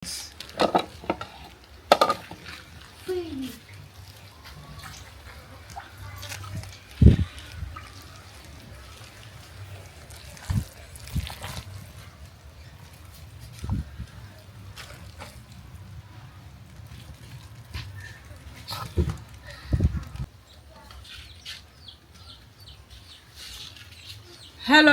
Hello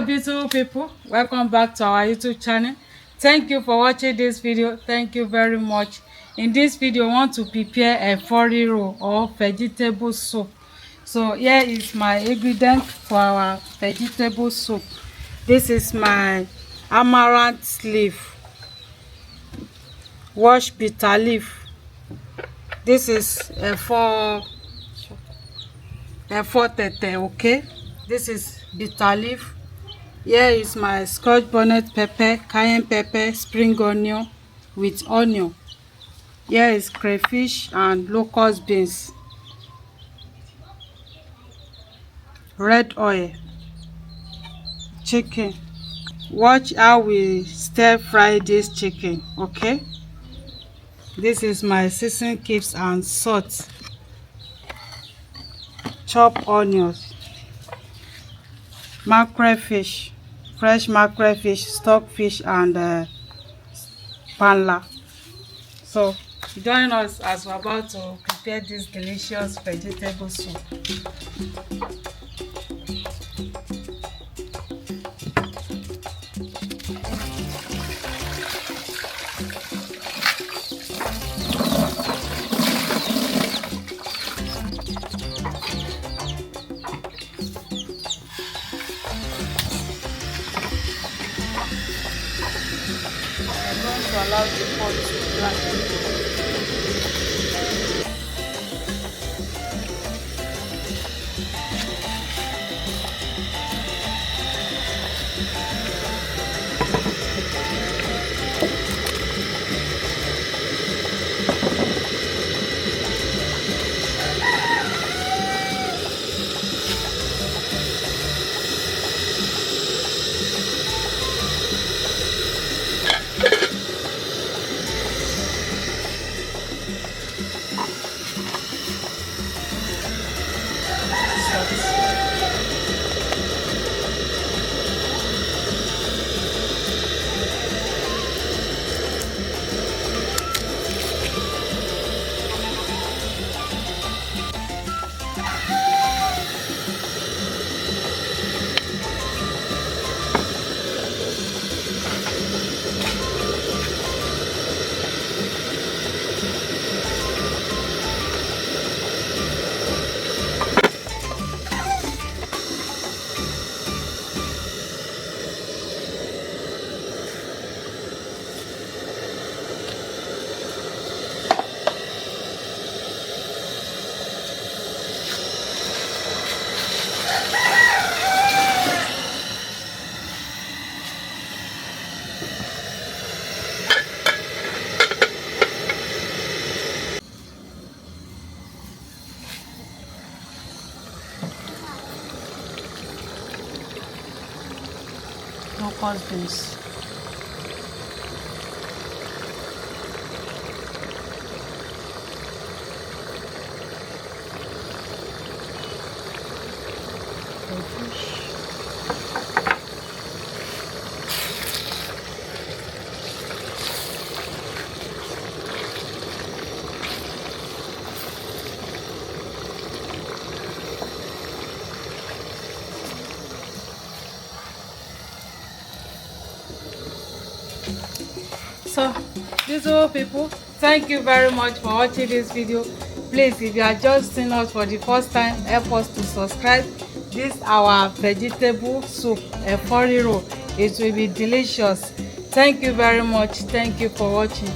beautiful people, welcome back to our YouTube channel. Thank you for watching this video. Thank you very much. In this video I want to prepare a Efo Riro or vegetable soup. So here is my ingredient for our vegetable soup. This is my amaranth leaf, washed bitter leaf. This is Efo tete, okay. This is bitter leaf. Here is my scotch bonnet pepper, cayenne pepper, spring onion with onion. Here is crayfish and locust beans, red oil, chicken. Watch how we stir fry this chicken, okay? This is my seasoning cubes and salt. Chop onions, mackerel fish, fresh mackerel fish, stockfish and panla. So join us as we're about to prepare this delicious vegetable soup. I'm going to allow the pot to blacken. Locust beans. So beautiful people, thank you very much for watching this video. Please, if you are just seeing us for the first time, help us to subscribe. This our vegetable soup, Efo Riro. It will be delicious. Thank you very much. Thank you for watching.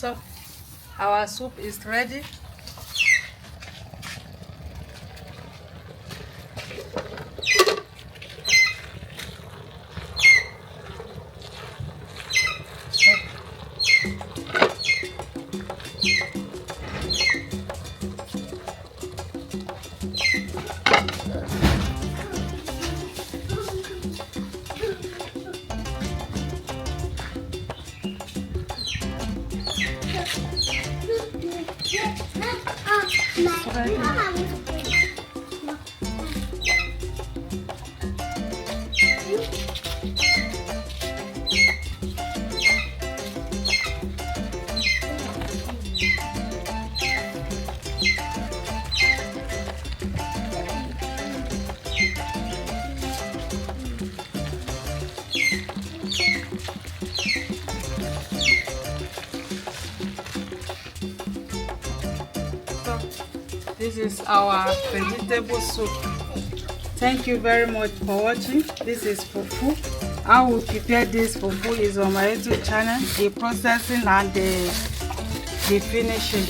So our soup is ready. So this is our vegetable soup. Thank you very much for watching. This is Fufu. How we prepare this Fufu is on my YouTube channel. The processing and the finishing.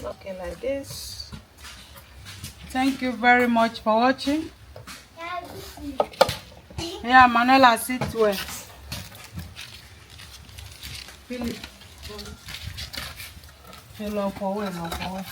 Okay, like this. Thank you very much for watching. Yeah, Manuela, sit well. Philip. Hello, forward, no forward.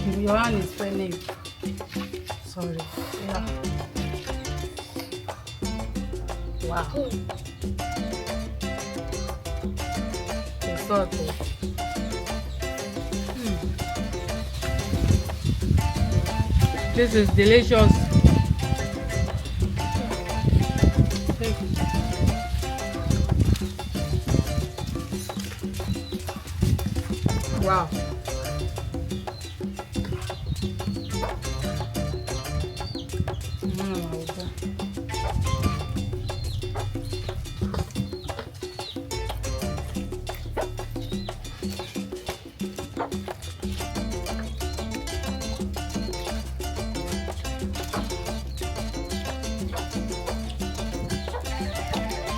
Yeah, your hand is spelling. Sorry. Yeah. Wow. It's so good. This is delicious. Wow.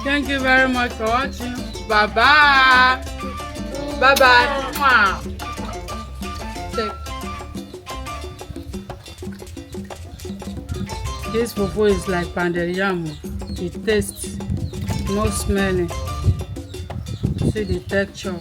Thank you very much for watching. Bye bye. Bye bye. This fufu is like pounded yam. It tastes no smelling. See the texture.